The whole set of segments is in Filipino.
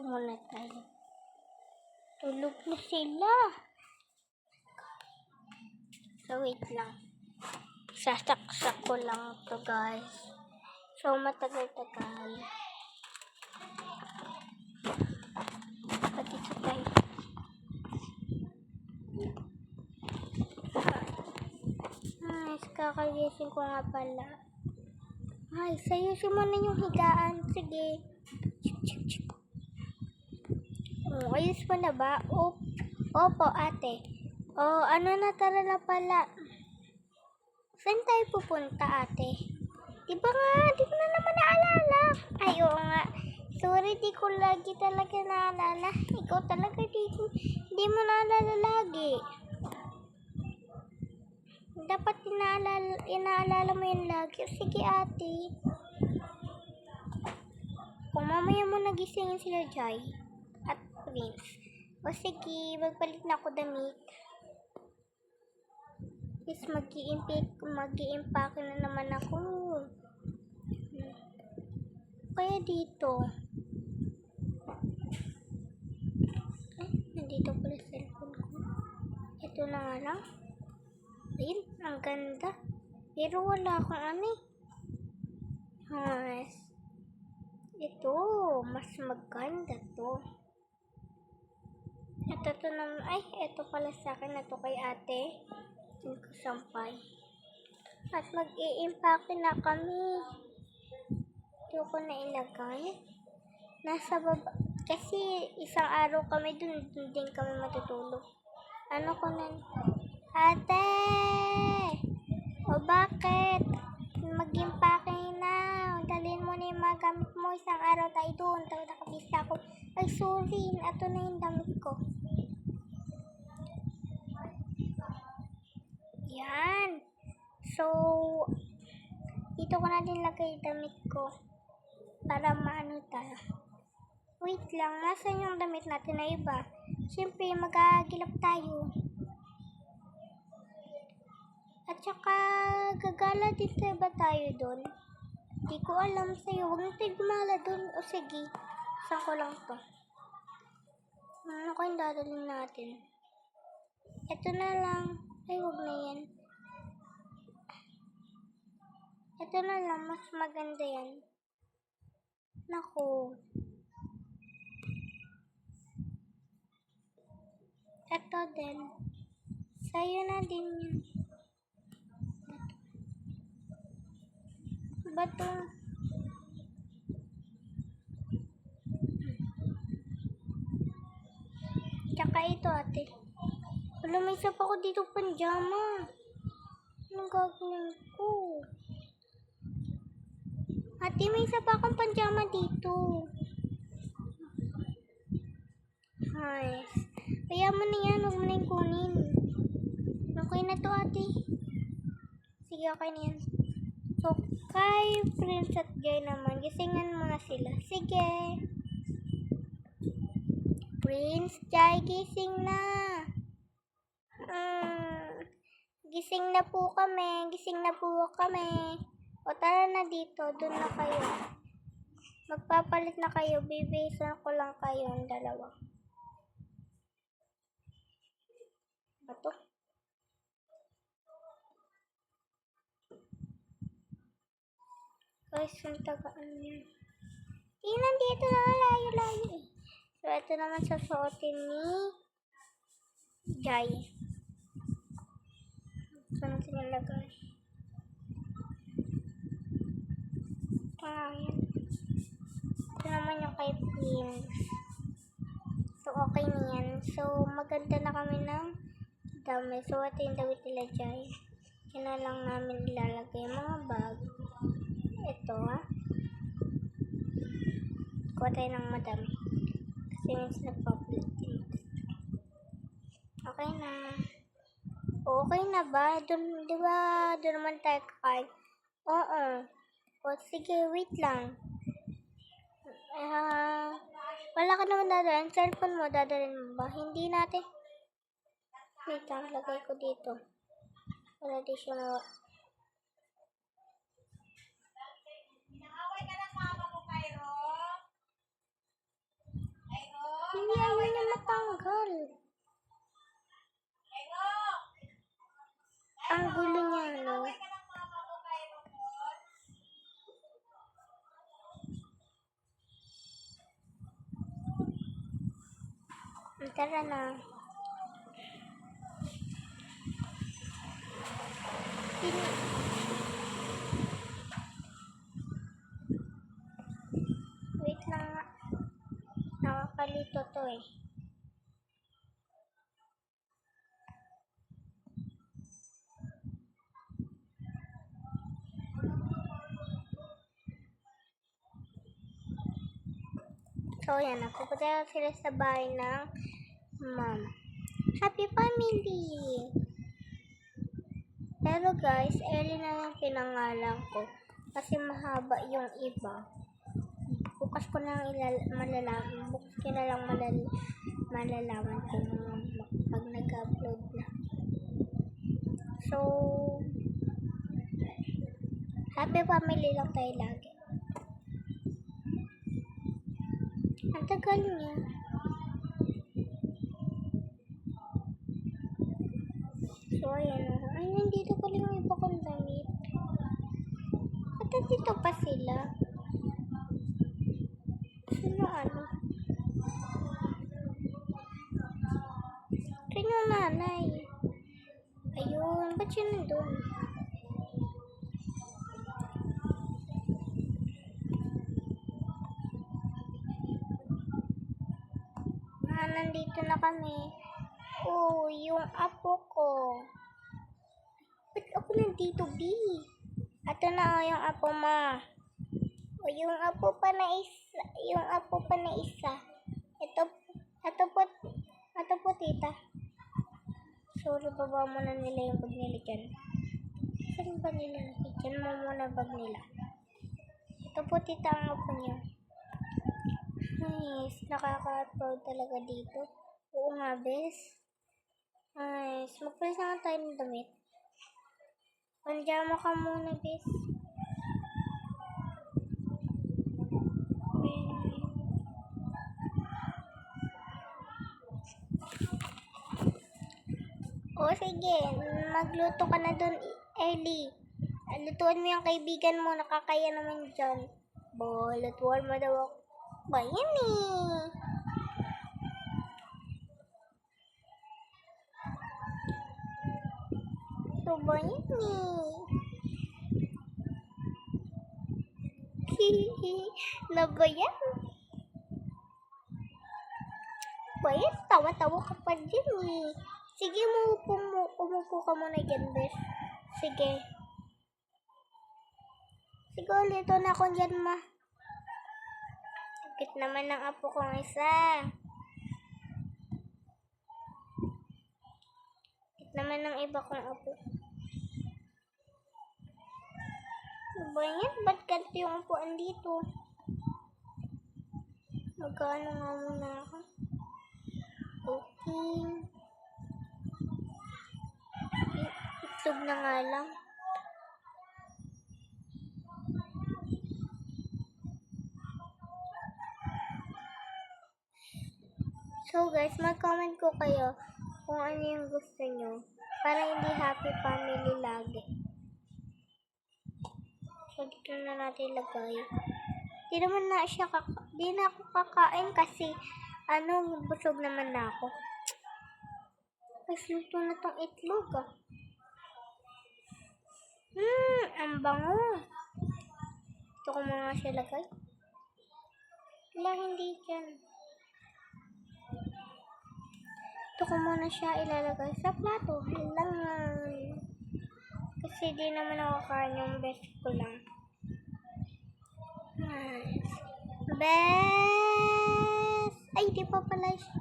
muna tayo. Tulog na sila. So, wait lang. Sasaksak ko lang to guys. So, matagal-tagal. Dito tayo. Nice, kakagising ko nga pala. Ay, sayusin mo na yung higaan. Sige. Oh, ayos mo na ba? Opo, ate. Oh, ano na tara na pala. Saan tayo pupunta, ate? Di ba nga, di ko na naman naalala. Ay, oo nga. Sorry, di ko lagi talaga naalala. Ikaw talaga di mo naalala lagi. Dapat inaalala mo yun lagi. Sige, ate. Kung mamaya mo nagisingin sila Jai at Prince. O sige, magpalit na ako damit. Yes, mag-i-impake na naman ako. Kaya dito. Nandito pala cellphone ko. Ito na nga lang. Ayun, ang ganda. Pero wala akong ano eh. Yes. Ito, mas maganda to. Ito naman, ay, ito pala sa akin. Ito kay ate. Hindi ko sampay. At mag-i-impake na kami. Ito ko na ilagay. Nasa baba. Kasi isang araw kami dun din kami matutulog. Ano ko na? Ate! O bakit? Mag-impake na. Dalhin mo na yung mga gamit mo. Isang araw tayo doon. Tayo nakabisa ako. Ay, sorry. Ito na yung damit ko. Yan. So, dito ko na din lagay damit ko. Para maano tayo. Wait lang. Nasaan yung damit natin na iba? Siyempre, mag-agilap tayo. At saka, gagala din ba tayo doon? Di ko alam sa'yo. Huwag na tayo gumala doon. O sige, saan ko lang to? Ano ko yung dadalhin natin? Ito na lang. Ay, huwag na yan. Ito na lang. Mas maganda yan. Naku. Ito din. Sa'yo na din yun. Bato. Tsaka ito, ate. Wala, may isa pa ko dito panjama. Anong gagawin ko? Ate, may isa pa akong panjama dito. Nice. Kaya mo na yan. Huwag mo na yung kunin. Okay na to, ate. Sige, okay na yan. So, kay Prince at Jai naman, gisingan mo na sila. Sige. Prince, Jai, gising na. Gising na po kami. Gising na po kami. O, tara na dito. Doon na kayo. Magpapalit na kayo. Bibisan ko lang kayo ang dalawa. Bato. Guys, yung tagaan niya. Nandito na layo-layo eh. So, ito naman susuotin ni Jai. Saan sinalagay? Yan. Ito naman yung kay Prince. So, okay na yan. So, maganda na kami ng dami. So, ito yung damit nila Jai. Yan na lang namin ilalagay yung mga bag. Ito, ha. Kuha tayo ng madami. Kasi means nagpapalit din. Okay na. Okay na ba? Doon, di ba? Doon naman tayo kakain. Oo. O, sige, wait lang. Wala ka naman dadalhin. Cellphone mo, dadalhin mo ba? Hindi natin. Wait lang, lagay ko dito. Para di siya mawa. ayaw niya matanggal. Ang gulo niya, no? Tara na. Wait lang nga. Nakakalito to eh. So, yan. Napupunta sila sa bahay ng mom. Happy family! Pero guys, early na yung pinangalan ko. Kasi mahaba yung iba. Bukas ko na malalaman. Bukas ko na lang malalaman kung pag nag-upload na. So, happy family lang tayo lagi. Ang tagal niya. So, ayan. Ay, nandito pala yung iba kong damit. At dito pa sila. Sino ano? Ito yung nanay. Ayun. Ba't siya nandun? Nandito na kami. Oh, yung apo ko. Ba't ako nandito, B? Ito na yung apo, ma. O, yung apo pa na isa. Yung apo pa na isa. Ito po, tita. Sorry, baba muna nila yung bag nila dyan. Saan ba nila? Dyan mo muna bag nila. Ito po, tita, ang apo niyo. Nice. Nakaka-proud talaga dito. Oo nga, bes. Nice. Magpalis na tayo ng damit. Panjama ka muna, bes. O, sige. Magluto ka na dun early. Lutuan mo yung kaibigan mo. Nakakaya naman dyan. Lutuan mo daw ako. Ba, yan eh. So, ba yan eh. Na ba yan? Ba yan? Tawa-tawa ka pa dyan eh. Sige, umupo ka muna dyan, bes. Sige. Sige, ulito na ako dyan, ma. Sakit naman ng apo kong isa. Sakit naman ng iba kong apo. Ba yan? Ba't ganito yung upuan dito? Magkano nga muna ako? Okay. Itlog na nga lang. So guys, mag-comment ko kayo kung ano yung gusto nyo para hindi happy family lagi. So dito na natin ilagay. Di naman na siya di na ako kakain kasi busog naman na ako. Mas luto na tong itlog ah. Ang bango. Ito ko muna siya lagay. Wala, hindi dyan. Ito ko muna siya ilalagay sa plato. Halangan. Kasi di naman ako kain yung best ko lang. Nice. Best! Ay, di pa pala siya.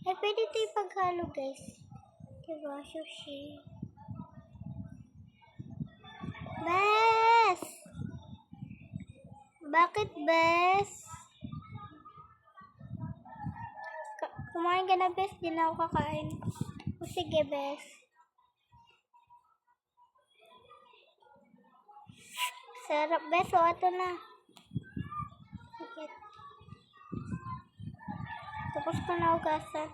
Ay, pwede ito ipaghalo, guys. Diba, sushi. Bes! Bakit, Bes? Kumain ka na, Bes. Di na ako kakain. O, sige, Bes. Sarap, Bes. O, ito na. Sige. Tapos ko na hugasan.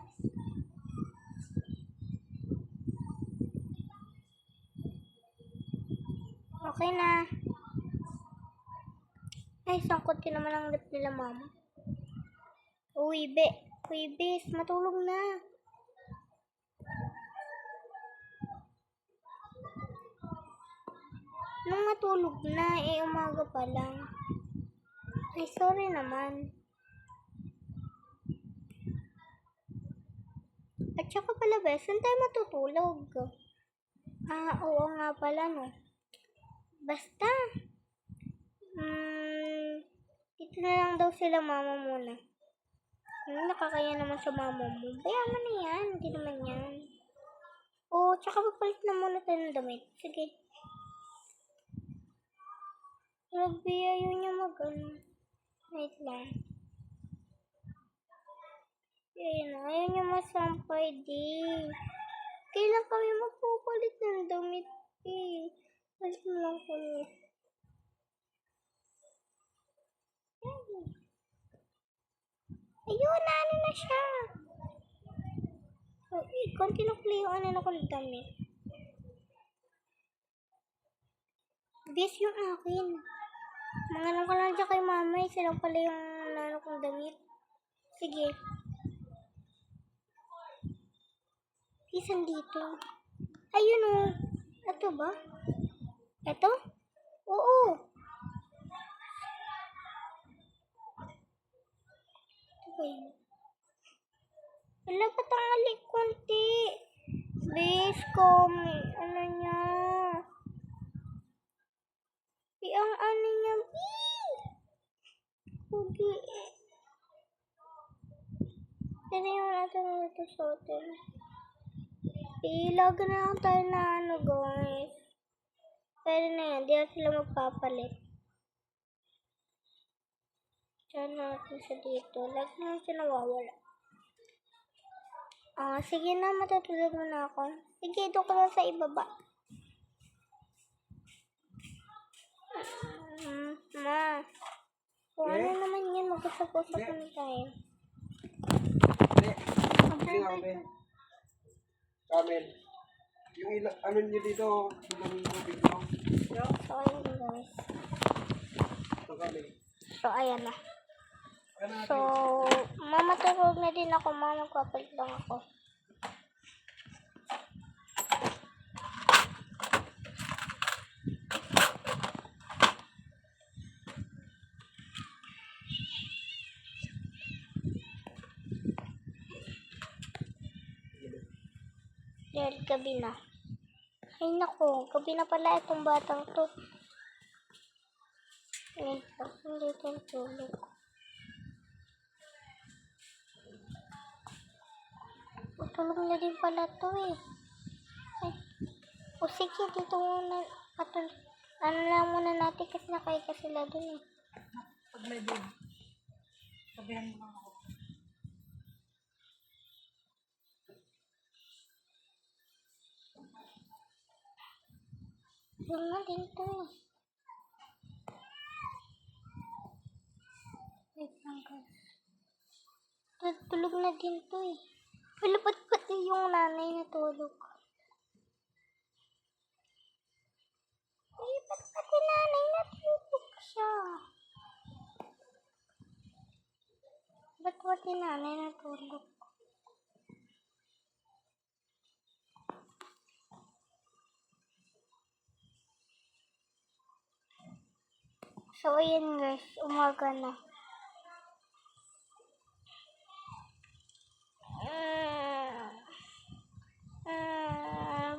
Okay na. Ay, sangkot din naman ang lip nila, mama. Uy, bes, matulog na. Nung matulog na, umaga pa lang. Ay, sorry naman. At saka pala, bes, saan tayo matutulog? Oo nga pala, no. Basta. Dito na lang daw sila mama muna. Nakakaya naman sa mama mo. Bayaman na yan. Hindi naman yan. Tsaka papalit na muna tayo ng damit. Sige. Grabe, ayaw niya Wait lang. Ayaw niya masampay, di. Kailan kami magpapalit ng damit, Palit mo lang kami. Ayun, ano na siya. Konti na pala yung ano ko ng damit. Bes yung akin. Mga lang ka lang dyan kay mama, isa lang pala yung nano kong damit. Sige. Isan dito. Ayun o. Ito ba? Ito? Oo. Ito ba yun? Wala pa tangali konti. Bes ko, ano niya. Ang ano niya, Pugi. Pero yung natin ito sa hotel. Ilaga na lang tayo na guys. Pero na yan, di na sila magpapalit. Diyan natin siya dito. Lagi na siya nawawala. Sige na, matutulog na ako. Sige, doon ka lang sa ibaba. Ma. Kung ano naman yan, mag-usap-usap na tayo. Amen. Yung ano nyo dito, ilang tubig mo? So, ayun guys. So, ayan na. So, mamatulog na din ako. Magpapalit lang ako. Dahil gabi na. Ay nako, gabi na pala itong batang to. Ayun po, hindi itong tulog. Tulog na din pala to Ay. Sige, dito muna. Ano lang muna natin kasi nakaika sila dun Pag may big, sabihan mo lang ako. Tulog na din to Wait lang guys. Tulog na din to Wala pati yung nanay na tulog. Pati nanay na tulog siya. Ba't pati nanay na tulog? So, ayan guys, umaga na.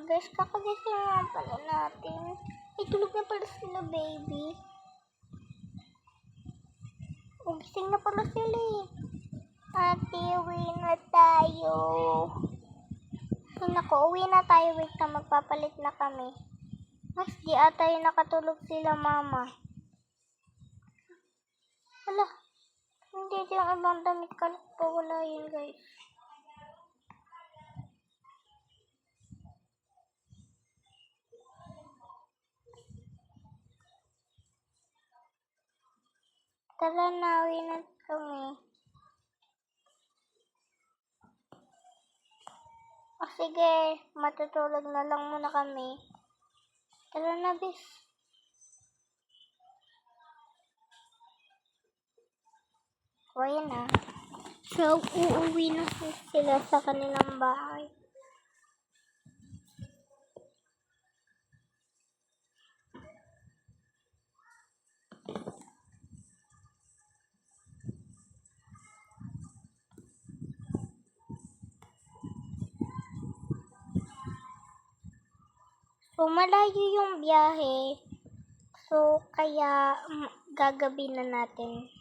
Guys, kakagising nga pala natin. Tulog na pala sila, baby. Gising na pala sila Ate, uwi na tayo. Ay, naku, uwi na tayo. Wait na, magpapalit na kami. Mas di ata yung nakatulog sila, mama. Wala. Hindi ito yung ibang damit ka. Wala yun, guys. Tara na, uwi na kami. sige. Matutulog na lang muna kami. Tara na, bis. O, ayan na. So, uuwi na sila sa kanilang bahay. So, malayo yung biyahe. So, kaya gagabi na natin.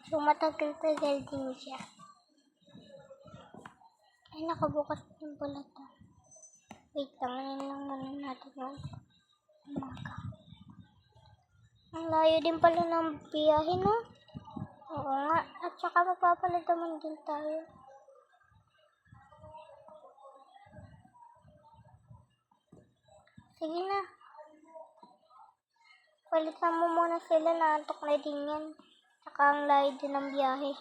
So, matagal-tagal din siya. Ay, nakabukas din pala ito. Wait lang, ano lang muna natin yung umaga. Ang layo din pala ng biyahe, no? Oo nga. At saka mapapalit naman din tayo. Sige na. Palitan mo muna sila, naantok na din yan. Saka ang layo din ng biyahe.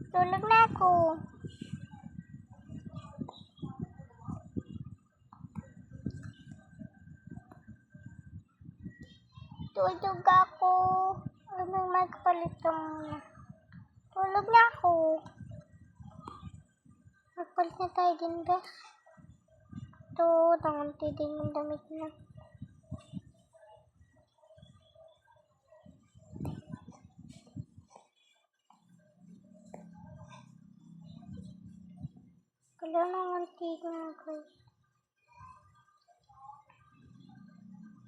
Tulog na ako. Tulog ako. Ano magpalitan mo? Tulog na ako. Magpalit na tayo din, guys. Ito, nangunti din yung damit na. Kala nangunti na, guys.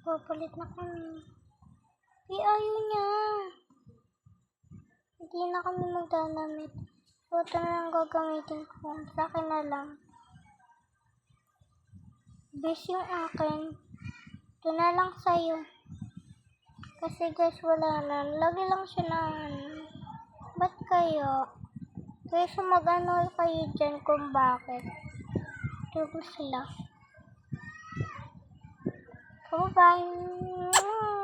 Papalit na kami. Ayaw niya. Hindi na kami magdadamit. So, ito na lang gagamitin ko. Sa akin na lang. Base yung akin. Ito na lang sa'yo. Kasi guys, wala na. Lagi lang siya na ba't kayo? Kaya mag-ano kayo dyan kung bakit. Ito sila. Bye-bye.